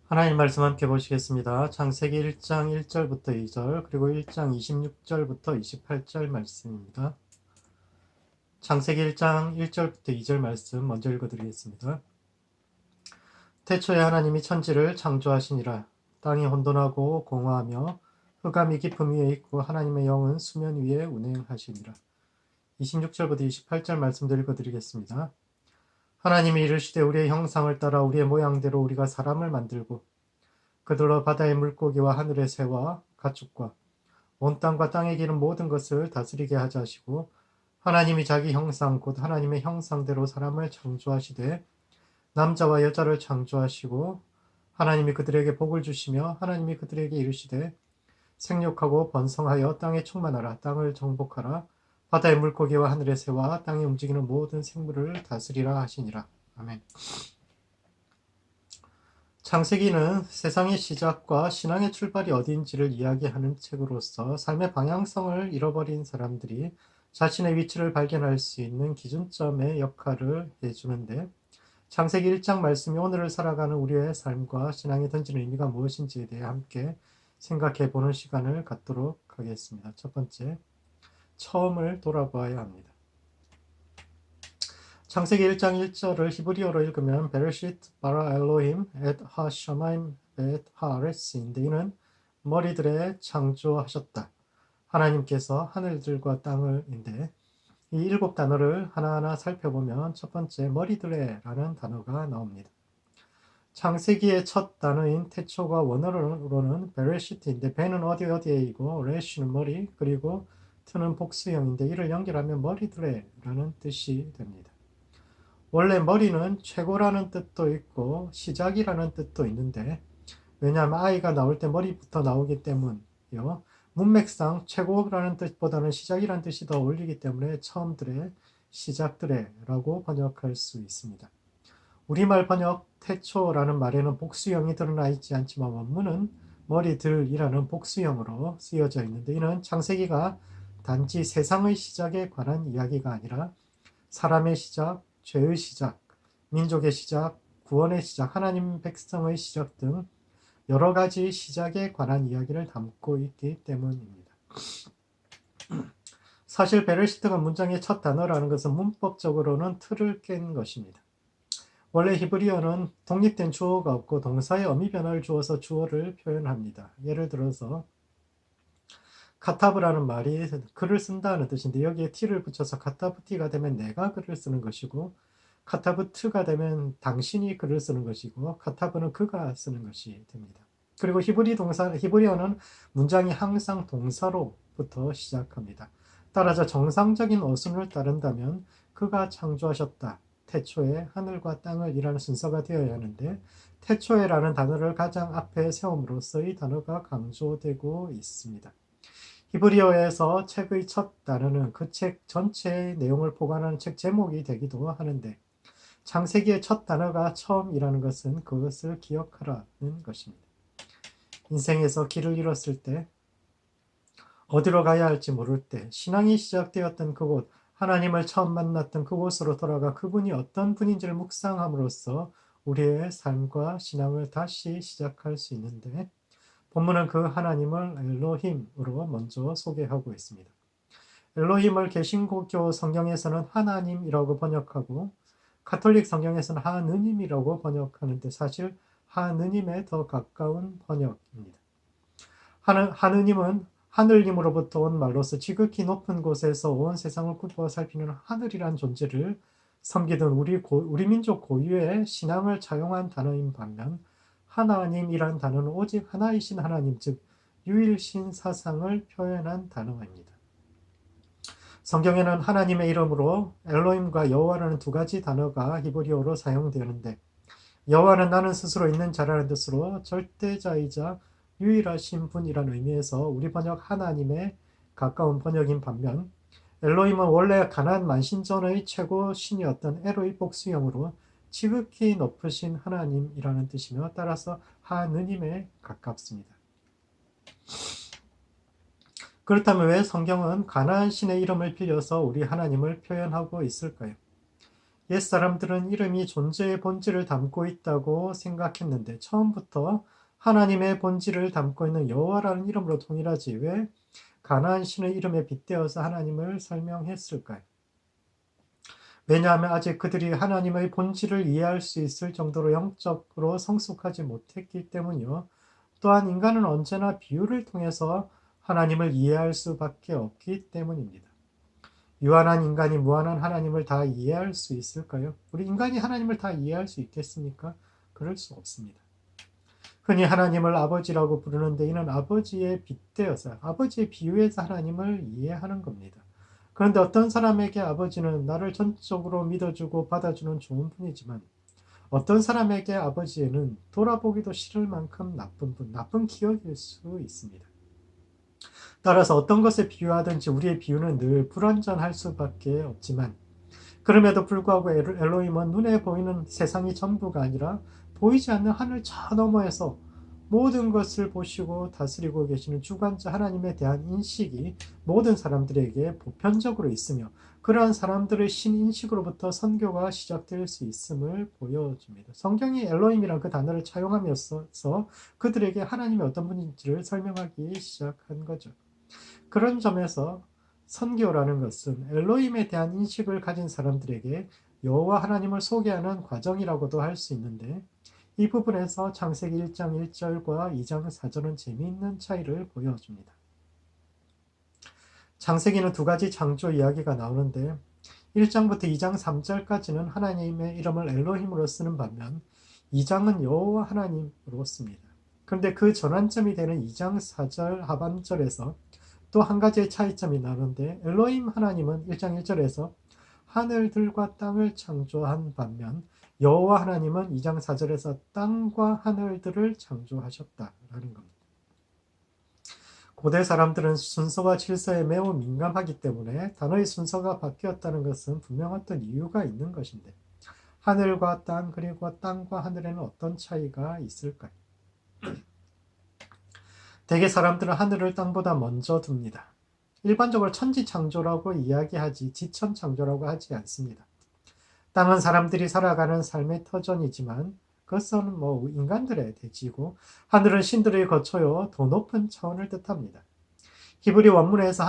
하나님 말씀 함께 보시겠습니다. 창세기 1장 1절부터 2절 그리고 1장 26절부터 28절 말씀입니다. 창세기 1장 1절부터 2절 말씀 먼저 읽어드리겠습니다. 태초에 하나님이 천지를 창조하시니라. 땅이 혼돈하고 공허하며 흑암이 깊음 위에 있고 하나님의 영은 수면 위에 운행하시니라. 26절부터 28절 말씀도 읽어드리겠습니다. 하나님이 이르시되 우리의 형상을 따라 우리의 모양대로 우리가 사람을 만들고 그들로 바다의 물고기와 하늘의 새와 가축과 온 땅과 땅에 기는 모든 것을 다스리게 하자 하시고 하나님이 자기 형상 곧 하나님의 형상대로 사람을 창조하시되 남자와 여자를 창조하시고 하나님이 그들에게 복을 주시며 하나님이 그들에게 이르시되 생육하고 번성하여 땅에 충만하라 땅을 정복하라 바다의 물고기와 하늘의 새와 땅에 움직이는 모든 생물을 다스리라 하시니라. 아멘. 창세기는 세상의 시작과 신앙의 출발이 어디인지를 이야기하는 책으로서 삶의 방향성을 잃어버린 사람들이 자신의 위치를 발견할 수 있는 기준점의 역할을 해주는데 창세기 1장 말씀이 오늘을 살아가는 우리의 삶과 신앙에 던지는 의미가 무엇인지에 대해 함께 생각해 보는 시간을 갖도록 하겠습니다. 첫 번째, 처음을 돌아보아야 합니다. 창세기 1장 1절을 히브리어로 읽으면 베르시트 바라 엘로힘 엣 하샤마임 엣 하아레스인데 이는 머리들에 창조하셨다. 하나님께서 하늘들과 땅을인데 이 7단어를 하나하나 살펴보면 첫 번째 머리들에라는 단어가 나옵니다. 창세기의 첫 단어인 태초가 원어로는 베레시트인데 베는 어디에이고 레시는 머리 그리고 트는 복수형인데 이를 연결하면 머리들에라는 뜻이 됩니다. 원래 머리는 최고라는 뜻도 있고 시작이라는 뜻도 있는데 왜냐하면 아이가 나올 때 머리부터 나오기 때문이요. 문맥상 최고라는 뜻보다는 시작이라는 뜻이 더 어울리기 때문에 처음들의 시작들의 라고 번역할 수 있습니다. 우리말 번역 태초라는 말에는 복수형이 드러나 있지 않지만 원문은 머리들이라는 복수형으로 쓰여져 있는데 이는 창세기가 단지 세상의 시작에 관한 이야기가 아니라 사람의 시작, 죄의 시작, 민족의 시작, 구원의 시작, 하나님 백성의 시작 등 여러 가지 시작에 관한 이야기를 담고 있기 때문입니다. 사실 베레시트가 문장의 첫 단어라는 것은 문법적으로는 틀을 깬 것입니다. 원래 히브리어는 독립된 주어가 없고 동사의 어미 변화를 주어서 주어를 표현합니다. 예를 들어서 카타브라는 말이 글을 쓴다는 뜻인데 여기에 t를 붙여서 카타브티가 되면 내가 글을 쓰는 것이고 카타브트가 되면 당신이 글을 쓰는 것이고 카타브는 그가 쓰는 것이 됩니다. 그리고 히브리어는 문장이 항상 동사로부터 시작합니다. 따라서 정상적인 어순을 따른다면 그가 창조하셨다. 태초에 하늘과 땅을 이라는 순서가 되어야 하는데 태초에라는 단어를 가장 앞에 세움으로써 이 단어가 강조되고 있습니다. 히브리어에서 책의 첫 단어는 그 책 전체의 내용을 포괄하는 책 제목이 되기도 하는데 창세기의 첫 단어가 처음이라는 것은 그것을 기억하라는 것입니다. 인생에서 길을 잃었을 때, 어디로 가야 할지 모를 때, 신앙이 시작되었던 그곳, 하나님을 처음 만났던 그곳으로 돌아가 그분이 어떤 분인지를 묵상함으로써 우리의 삶과 신앙을 다시 시작할 수 있는데 본문은 그 하나님을 엘로힘으로 먼저 소개하고 있습니다. 엘로힘을 개신교 성경에서는 하나님이라고 번역하고 가톨릭 성경에서는 하느님이라고 번역하는데 사실 하느님에 더 가까운 번역입니다. 하느님은 하늘님으로부터 온 말로서 지극히 높은 곳에서 온 세상을 굽어 살피는 하늘이란 존재를 섬기던 우리 민족 고유의 신앙을 차용한 단어인 반면 하나님이란 단어는 오직 하나이신 하나님, 즉 유일신 사상을 표현한 단어입니다. 성경에는 하나님의 이름으로 엘로힘과 여호와라는 두 가지 단어가 히브리어로 사용되는데 여호와는 나는 스스로 있는 자라는 뜻으로 절대자이자 유일하신 분이라는 의미에서 우리 번역 하나님에 가까운 번역인 반면 엘로힘은 원래 가나안 만신전의 최고 신이었던 에로의 복수형으로 지극히 높으신 하나님이라는 뜻이며 따라서 하느님에 가깝습니다. 그렇다면 왜 성경은 가나안 신의 이름을 빌려서 우리 하나님을 표현하고 있을까요? 옛사람들은 이름이 존재의 본질을 담고 있다고 생각했는데 처음부터 하나님의 본질을 담고 있는 여호와라는 이름으로 통일하지 왜 가나안 신의 이름에 빗대어서 하나님을 설명했을까요? 왜냐하면 아직 그들이 하나님의 본질을 이해할 수 있을 정도로 영적으로 성숙하지 못했기 때문이요. 또한 인간은 언제나 비유를 통해서 하나님을 이해할 수밖에 없기 때문입니다. 유한한 인간이 무한한 하나님을 다 이해할 수 있을까요? 우리 인간이 하나님을 다 이해할 수 있겠습니까? 그럴 수 없습니다. 흔히 하나님을 아버지라고 부르는데 이는 아버지의 빗대어서 아버지의 비유에서 하나님을 이해하는 겁니다. 그런데 어떤 사람에게 아버지는 나를 전적으로 믿어주고 받아주는 좋은 분이지만 어떤 사람에게 아버지에는 돌아보기도 싫을 만큼 나쁜 분, 나쁜 기억일 수 있습니다. 따라서 어떤 것에 비유하든지 우리의 비유는 늘 불완전할 수밖에 없지만 그럼에도 불구하고 엘로힘은 눈에 보이는 세상이 전부가 아니라 보이지 않는 하늘 저 너머에서 모든 것을 보시고 다스리고 계시는 주관자 하나님에 대한 인식이 모든 사람들에게 보편적으로 있으며 그러한 사람들의 신인식으로부터 선교가 시작될 수 있음을 보여줍니다. 성경이 엘로힘이란 그 단어를 차용하면서 그들에게 하나님이 어떤 분인지를 설명하기 시작한 거죠. 그런 점에서 선교라는 것은 엘로힘에 대한 인식을 가진 사람들에게 여호와 하나님을 소개하는 과정이라고도 할 수 있는데 이 부분에서 창세기 1장 1절과 2장 4절은 재미있는 차이를 보여줍니다. 창세기는 두 가지 창조 이야기가 나오는데 1장부터 2장 3절까지는 하나님의 이름을 엘로힘으로 쓰는 반면 2장은 여호와 하나님으로 씁니다. 그런데 그 전환점이 되는 2장 4절 하반절에서 또 한 가지의 차이점이 나는데 엘로힘 하나님은 1장 1절에서 하늘들과 땅을 창조한 반면 여호와 하나님은 2장 4절에서 땅과 하늘들을 창조하셨다라는 겁니다. 고대 사람들은 순서와 질서에 매우 민감하기 때문에 단어의 순서가 바뀌었다는 것은 분명 어떤 이유가 있는 것인데 하늘과 땅 그리고 땅과 하늘에는 어떤 차이가 있을까요? 대개 사람들은 하늘을 땅보다 먼저 둡니다. 일반적으로 천지창조라고 이야기하지 지천창조라고 하지 않습니다. 땅은 사람들이 살아가는 삶의 터전이지만 그것은 인간들의 대지고 하늘은 신들의 거처요 더 높은 차원을 뜻합니다. 히브리 원문에서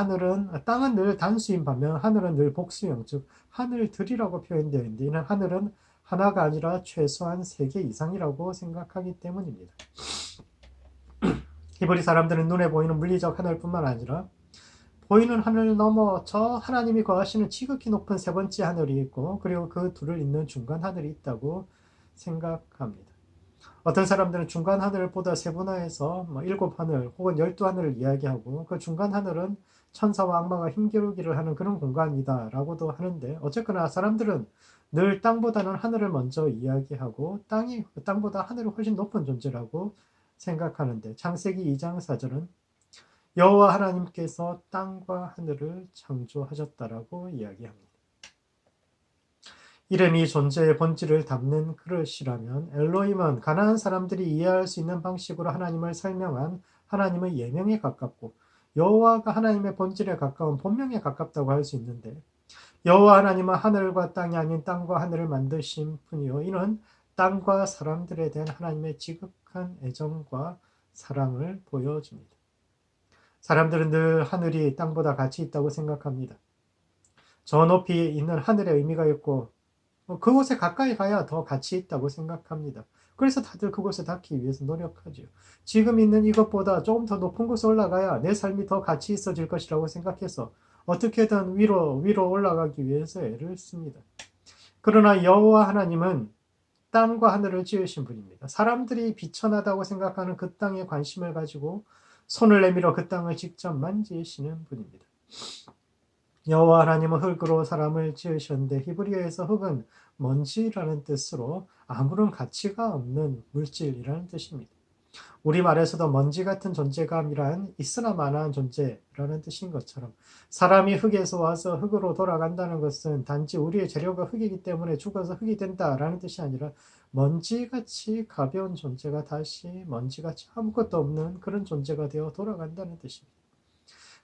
땅은 늘 단수인 반면 하늘은 늘 복수형 즉 하늘들이라고 표현되어 있는데 이는 하늘은 하나가 아니라 최소한 3개 이상이라고 생각하기 때문입니다. 히브리 사람들은 눈에 보이는 물리적 하늘뿐만 아니라 보이는 하늘 너머 저 하나님이 거하시는 지극히 높은 세 번째 하늘이 있고 그리고 그 둘을 잇는 중간 하늘이 있다고 생각합니다. 어떤 사람들은 중간 하늘보다 세분화해서 7하늘 혹은 12하늘을 이야기하고 그 중간 하늘은 천사와 악마가 힘겨루기를 하는 그런 공간이다 라고도 하는데 어쨌거나 사람들은 늘 땅보다는 하늘을 먼저 이야기하고 땅이 땅보다 하늘이 훨씬 높은 존재라고 생각하는데 창세기 2장 4절은 여호와 하나님께서 땅과 하늘을 창조하셨다라고 이야기합니다. 이름이 존재의 본질을 담는 그릇이라면 엘로힘은 가나안 사람들이 이해할 수 있는 방식으로 하나님을 설명한 하나님의 예명에 가깝고 여호와가 하나님의 본질에 가까운 본명에 가깝다고 할 수 있는데 여호와 하나님은 하늘과 땅이 아닌 땅과 하늘을 만드신 분이요 이는 땅과 사람들에 대한 하나님의 지극한 애정과 사랑을 보여줍니다. 사람들은 늘 하늘이 땅보다 가치 있다고 생각합니다. 저 높이 있는 하늘의 의미가 있고 그곳에 가까이 가야 더 가치 있다고 생각합니다. 그래서 다들 그곳에 닿기 위해서 노력하죠. 지금 있는 이것보다 조금 더 높은 곳에 올라가야 내 삶이 더 가치 있어질 것이라고 생각해서 어떻게든 위로 올라가기 위해서 애를 씁니다. 그러나 여호와 하나님은 땅과 하늘을 지으신 분입니다. 사람들이 비천하다고 생각하는 그 땅에 관심을 가지고 손을 내밀어 그 땅을 직접 만지시는 분입니다. 여호와 하나님은 흙으로 사람을 지으셨는데 히브리어에서 흙은 먼지라는 뜻으로 아무런 가치가 없는 물질이라는 뜻입니다. 우리말에서도 먼지 같은 존재감이란 있으나 마나한 존재라는 뜻인 것처럼 사람이 흙에서 와서 흙으로 돌아간다는 것은 단지 우리의 재료가 흙이기 때문에 죽어서 흙이 된다라는 뜻이 아니라 먼지같이 가벼운 존재가 다시 먼지같이 아무것도 없는 그런 존재가 되어 돌아간다는 뜻입니다.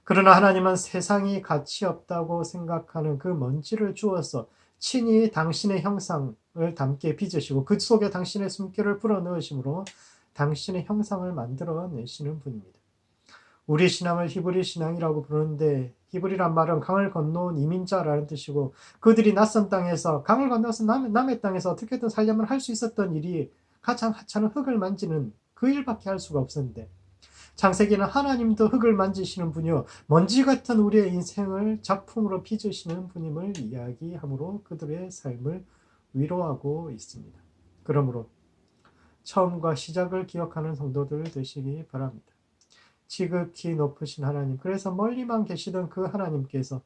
그러나 하나님은 세상이 가치 없다고 생각하는 그 먼지를 주어서 친히 당신의 형상을 담게 빚으시고 그 속에 당신의 숨결을 불어넣으심으로 당신의 형상을 만들어내시는 분입니다. 우리 신앙을 히브리 신앙이라고 부르는데 히브리란 말은 강을 건너온 이민자라는 뜻이고 그들이 낯선 땅에서 강을 건너서 남의 땅에서 어떻게든 살려면 할 수 있었던 일이 가장 하찮은 흙을 만지는 그 일밖에 할 수가 없었는데 창세기는 하나님도 흙을 만지시는 분이요 먼지 같은 우리의 인생을 작품으로 빚으시는 분임을 이야기함으로 그들의 삶을 위로하고 있습니다. 그러므로 처음과 시작을 기억하는 성도들 되시기 바랍니다. 지극히 높으신 하나님, 그래서 멀리만 계시던 그 하나님께서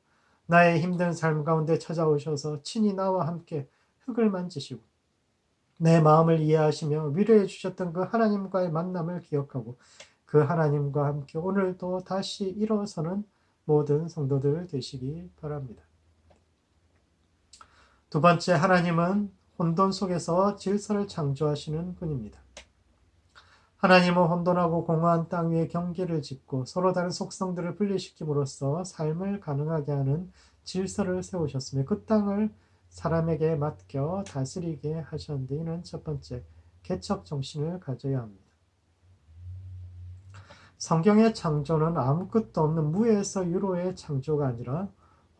나의 힘든 삶 가운데 찾아오셔서 친히 나와 함께 흙을 만지시고 내 마음을 이해하시며 위로해 주셨던 그 하나님과의 만남을 기억하고 그 하나님과 함께 오늘도 다시 일어서는 모든 성도들 되시기 바랍니다. 두 번째, 하나님은 혼돈 속에서 질서를 창조하시는 분입니다. 하나님은 혼돈하고 공허한 땅 위에 경계를 짓고 서로 다른 속성들을 분리시킴으로써 삶을 가능하게 하는 질서를 세우셨으며 그 땅을 사람에게 맡겨 다스리게 하셨는데 이는 첫 번째, 개척 정신을 가져야 합니다. 성경의 창조는 아무것도 없는 무에서 유로의 창조가 아니라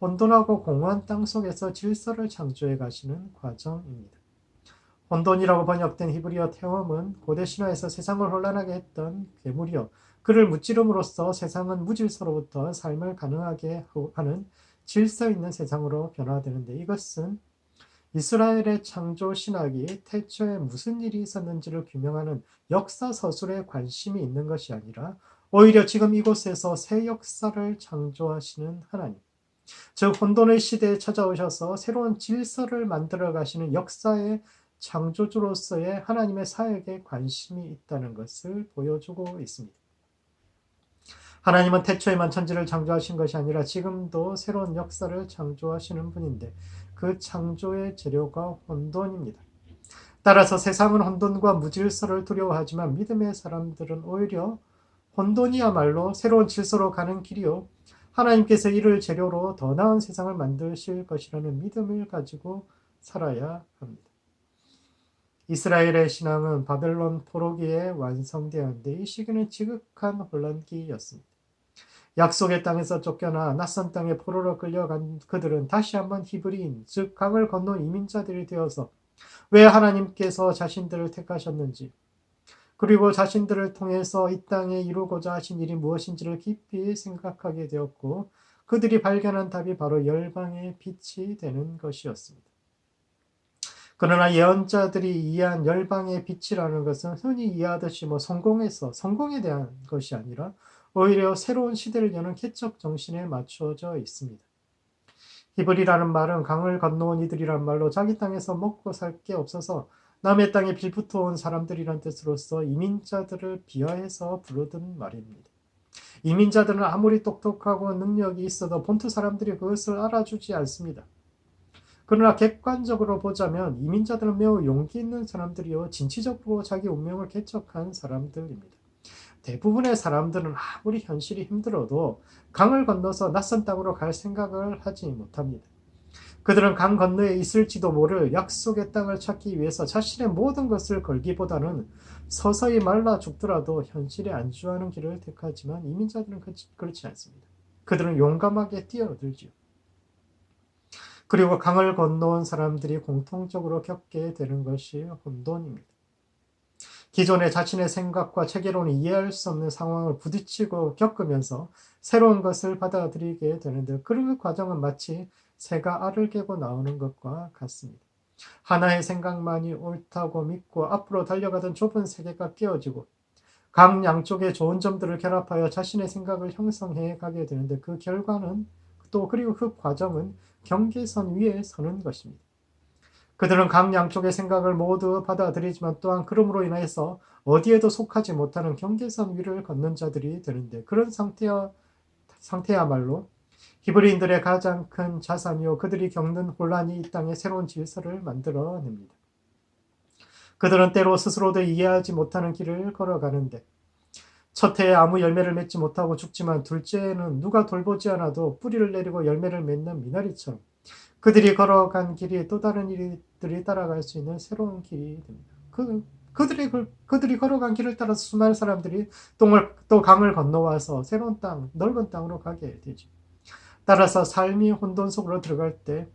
혼돈하고 공허한 땅 속에서 질서를 창조해 가시는 과정입니다. 혼돈이라고 번역된 히브리어 태엄은 고대 신화에서 세상을 혼란하게 했던 괴물이요 그를 무찌름으로써 세상은 무질서로부터 삶을 가능하게 하는 질서 있는 세상으로 변화되는데 이것은 이스라엘의 창조 신학이 태초에 무슨 일이 있었는지를 규명하는 역사 서술에 관심이 있는 것이 아니라 오히려 지금 이곳에서 새 역사를 창조하시는 하나님, 즉 혼돈의 시대에 찾아오셔서 새로운 질서를 만들어 가시는 역사의 창조주로서의 하나님의 사역에 관심이 있다는 것을 보여주고 있습니다. 하나님은 태초에만 천지를 창조하신 것이 아니라 지금도 새로운 역사를 창조하시는 분인데 그 창조의 재료가 혼돈입니다. 따라서 세상은 혼돈과 무질서를 두려워하지만 믿음의 사람들은 오히려 혼돈이야말로 새로운 질서로 가는 길이요 하나님께서 이를 재료로 더 나은 세상을 만드실 것이라는 믿음을 가지고 살아야 합니다. 이스라엘의 신앙은 바벨론 포로기에 완성되었는데 이 시기는 지극한 혼란기였습니다. 약속의 땅에서 쫓겨나 낯선 땅에 포로로 끌려간 그들은 다시 한번 히브리인, 즉 강을 건너 이민자들이 되어서 왜 하나님께서 자신들을 택하셨는지 그리고 자신들을 통해서 이 땅에 이루고자 하신 일이 무엇인지를 깊이 생각하게 되었고 그들이 발견한 답이 바로 열방의 빛이 되는 것이었습니다. 그러나 예언자들이 이해한 열방의 빛이라는 것은 흔히 이해하듯이 성공에 대한 것이 아니라 오히려 새로운 시대를 여는 개척 정신에 맞춰져 있습니다. 히브리라는 말은 강을 건너온 이들이란 말로 자기 땅에서 먹고 살 게 없어서 남의 땅에 빌붙어 온 사람들이란 뜻으로서 이민자들을 비하해서 부르던 말입니다. 이민자들은 아무리 똑똑하고 능력이 있어도 본토 사람들이 그것을 알아주지 않습니다. 그러나 객관적으로 보자면 이민자들은 매우 용기 있는 사람들이요 진취적으로 자기 운명을 개척한 사람들입니다. 대부분의 사람들은 아무리 현실이 힘들어도 강을 건너서 낯선 땅으로 갈 생각을 하지 못합니다. 그들은 강 건너에 있을지도 모를 약속의 땅을 찾기 위해서 자신의 모든 것을 걸기보다는 서서히 말라 죽더라도 현실에 안주하는 길을 택하지만 이민자들은 그렇지 않습니다. 그들은 용감하게 뛰어들지요. 그리고 강을 건너온 사람들이 공통적으로 겪게 되는 것이 혼돈입니다. 기존의 자신의 생각과 체계론이 이해할 수 없는 상황을 부딪히고 겪으면서 새로운 것을 받아들이게 되는데 그 과정은 마치 새가 알을 깨고 나오는 것과 같습니다. 하나의 생각만이 옳다고 믿고 앞으로 달려가던 좁은 세계가 깨어지고 각 양쪽의 좋은 점들을 결합하여 자신의 생각을 형성해 가게 되는데 그 결과는 그리고 그 과정은 경계선 위에 서는 것입니다. 그들은 각 양쪽의 생각을 모두 받아들이지만 또한 그럼으로 인해서 어디에도 속하지 못하는 경계선 위를 걷는 자들이 되는데 그런 상태야말로 히브리인들의 가장 큰 자산이요 그들이 겪는 혼란이 이 땅에 새로운 질서를 만들어냅니다. 그들은 때로 스스로도 이해하지 못하는 길을 걸어가는데 첫 해에 아무 열매를 맺지 못하고 죽지만 둘째 해는 누가 돌보지 않아도 뿌리를 내리고 열매를 맺는 미나리처럼 그들이 걸어간 길이 또 다른 이들이 따라갈 수 있는 새로운 길이 됩니다. 그들이 걸어간 길을 따라서 수많은 사람들이 또 강을 건너와서 새로운 땅, 넓은 땅으로 가게 되죠. 따라서 삶이 혼돈 속으로 들어갈 때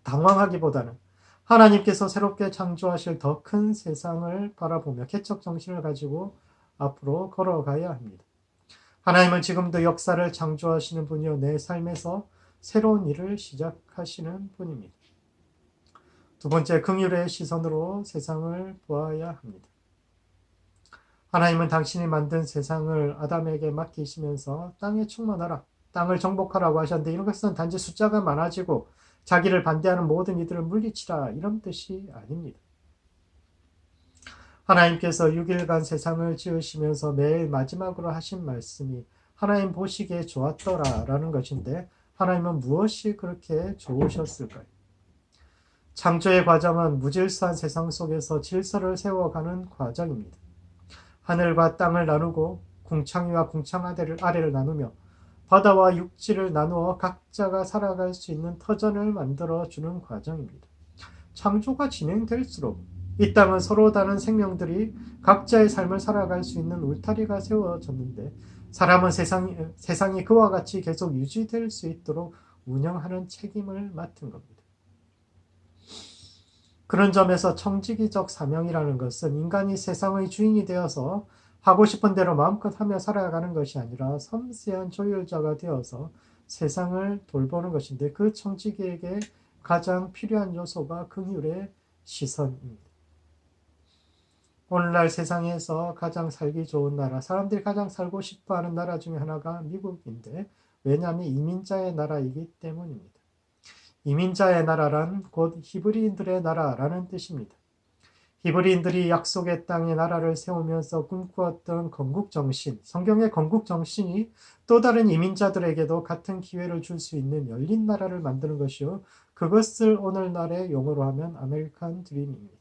당황하기보다는 하나님께서 새롭게 창조하실 더 큰 세상을 바라보며 개척 정신을 가지고 앞으로 걸어가야 합니다. 하나님은 지금도 역사를 창조하시는 분이요 내 삶에서 새로운 일을 시작하시는 분입니다. 두 번째, 긍휼의 시선으로 세상을 보아야 합니다. 하나님은 당신이 만든 세상을 아담에게 맡기시면서 땅에 충만하라, 땅을 정복하라고 하셨는데 이것은 단지 숫자가 많아지고 자기를 반대하는 모든 이들을 물리치라 이런 뜻이 아닙니다. 하나님께서 6일간 세상을 지으시면서 매일 마지막으로 하신 말씀이 하나님 보시기에 좋았더라 라는 것인데 하나님은 무엇이 그렇게 좋으셨을까요? 창조의 과정은 무질서한 세상 속에서 질서를 세워가는 과정입니다. 하늘과 땅을 나누고 궁창위와 궁창 아래를 나누며 바다와 육지를 나누어 각자가 살아갈 수 있는 터전을 만들어주는 과정입니다. 창조가 진행될수록 이 땅은 서로 다른 생명들이 각자의 삶을 살아갈 수 있는 울타리가 세워졌는데 사람은 세상이 그와 같이 계속 유지될 수 있도록 운영하는 책임을 맡은 겁니다. 그런 점에서 청지기적 사명이라는 것은 인간이 세상의 주인이 되어서 하고 싶은 대로 마음껏 하며 살아가는 것이 아니라 섬세한 조율자가 되어서 세상을 돌보는 것인데 그 청지기에게 가장 필요한 요소가 긍휼의 시선입니다. 오늘날 세상에서 가장 살기 좋은 나라, 사람들이 가장 살고 싶어하는 나라 중에 하나가 미국인데 왜냐하면 이민자의 나라이기 때문입니다. 이민자의 나라란 곧 히브리인들의 나라라는 뜻입니다. 히브리인들이 약속의 땅에 나라를 세우면서 꿈꾸었던 건국정신, 성경의 건국정신이 또 다른 이민자들에게도 같은 기회를 줄 수 있는 열린 나라를 만드는 것이요. 그것을 오늘날의 용어로 하면 아메리칸 드림입니다.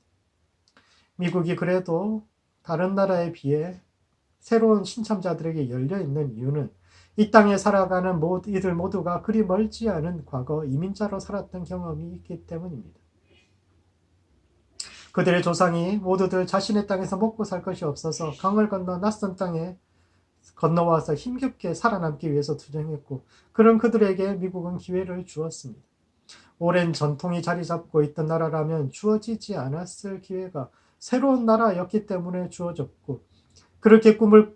미국이 그래도 다른 나라에 비해 새로운 신참자들에게 열려있는 이유는 이 땅에 살아가는 이들 모두가 그리 멀지 않은 과거 이민자로 살았던 경험이 있기 때문입니다. 그들의 조상이 모두들 자신의 땅에서 먹고 살 것이 없어서 강을 건너 낯선 땅에 건너와서 힘겹게 살아남기 위해서 투쟁했고 그런 그들에게 미국은 기회를 주었습니다. 오랜 전통이 자리 잡고 있던 나라라면 주어지지 않았을 기회가 새로운 나라였기 때문에 주어졌고 그렇게 꿈을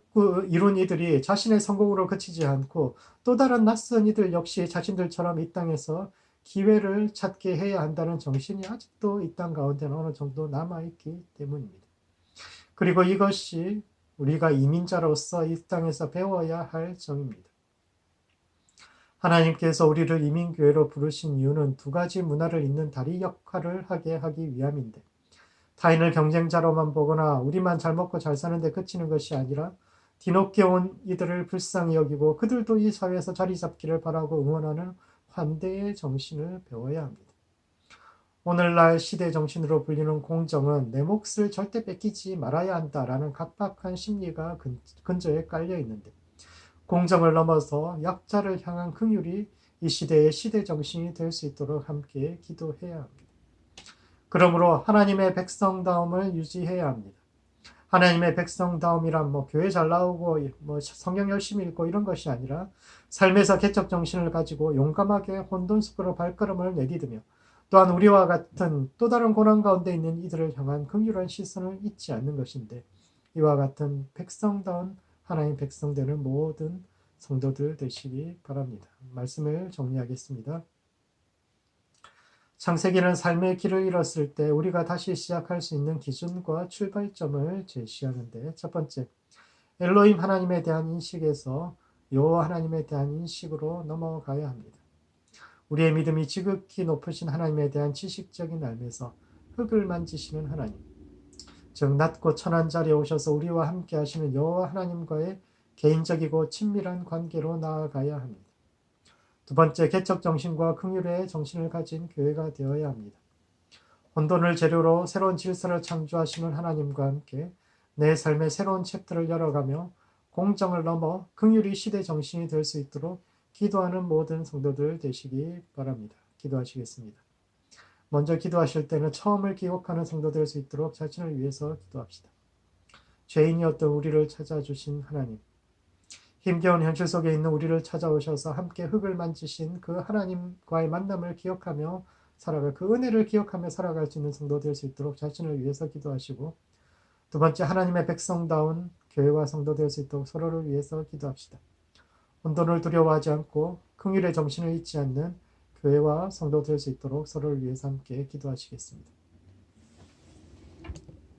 이룬 이들이 자신의 성공으로 그치지 않고 또 다른 낯선 이들 역시 자신들처럼 이 땅에서 기회를 찾게 해야 한다는 정신이 아직도 이 땅 가운데는 어느 정도 남아있기 때문입니다. 그리고 이것이 우리가 이민자로서 이 땅에서 배워야 할 점입니다. 하나님께서 우리를 이민교회로 부르신 이유는 두 가지 문화를 잇는 다리 역할을 하게 하기 위함인데 타인을 경쟁자로만 보거나 우리만 잘 먹고 잘 사는데 그치는 것이 아니라 뒤늦게 온 이들을 불쌍히 여기고 그들도 이 사회에서 자리 잡기를 바라고 응원하는 환대의 정신을 배워야 합니다. 오늘날 시대 정신으로 불리는 공정은 내 몫을 절대 뺏기지 말아야 한다라는 각박한 심리가 근저에 깔려 있는데 공정을 넘어서 약자를 향한 긍휼이 이 시대의 시대 정신이 될 수 있도록 함께 기도해야 합니다. 그러므로 하나님의 백성다움을 유지해야 합니다. 하나님의 백성다움이란 교회 잘 나오고 성경 열심히 읽고 이런 것이 아니라 삶에서 개척 정신을 가지고 용감하게 혼돈 속으로 발걸음을 내디디며 또한 우리와 같은 또 다른 고난 가운데 있는 이들을 향한 긍휼한 시선을 잊지 않는 것인데 이와 같은 백성다운 하나님 백성 되는 모든 성도들 되시기 바랍니다. 말씀을 정리하겠습니다. 창세기는 삶의 길을 잃었을 때 우리가 다시 시작할 수 있는 기준과 출발점을 제시하는데 첫 번째, 엘로힘 하나님에 대한 인식에서 여호와 하나님에 대한 인식으로 넘어가야 합니다. 우리의 믿음이 지극히 높으신 하나님에 대한 지식적인 알매서 흙을 만지시는 하나님, 즉 낮고 천한 자리에 오셔서 우리와 함께 하시는 여호와 하나님과의 개인적이고 친밀한 관계로 나아가야 합니다. 두 번째, 개척 정신과 긍휼의 정신을 가진 교회가 되어야 합니다. 혼돈을 재료로 새로운 질서를 창조하시는 하나님과 함께 내 삶의 새로운 챕터를 열어가며 공정을 넘어 긍휼이 시대 정신이 될 수 있도록 기도하는 모든 성도들 되시기 바랍니다. 기도하시겠습니다. 먼저 기도하실 때는 처음을 기억하는 성도 될 수 있도록 자신을 위해서 기도합시다. 죄인이었던 우리를 찾아주신 하나님, 힘겨운 현실 속에 있는 우리를 찾아오셔서 함께 흙을 만지신 그 하나님과의 만남을 기억하며 살아갈, 그 은혜를 기억하며 살아갈 수 있는 성도 될 수 있도록 자신을 위해서 기도하시고, 두 번째, 하나님의 백성다운 교회와 성도 될 수 있도록 서로를 위해서 기도합시다. 혼돈을 두려워하지 않고 긍휼의 정신을 잊지 않는 교회와 성도 될 수 있도록 서로를 위해서 함께 기도하시겠습니다.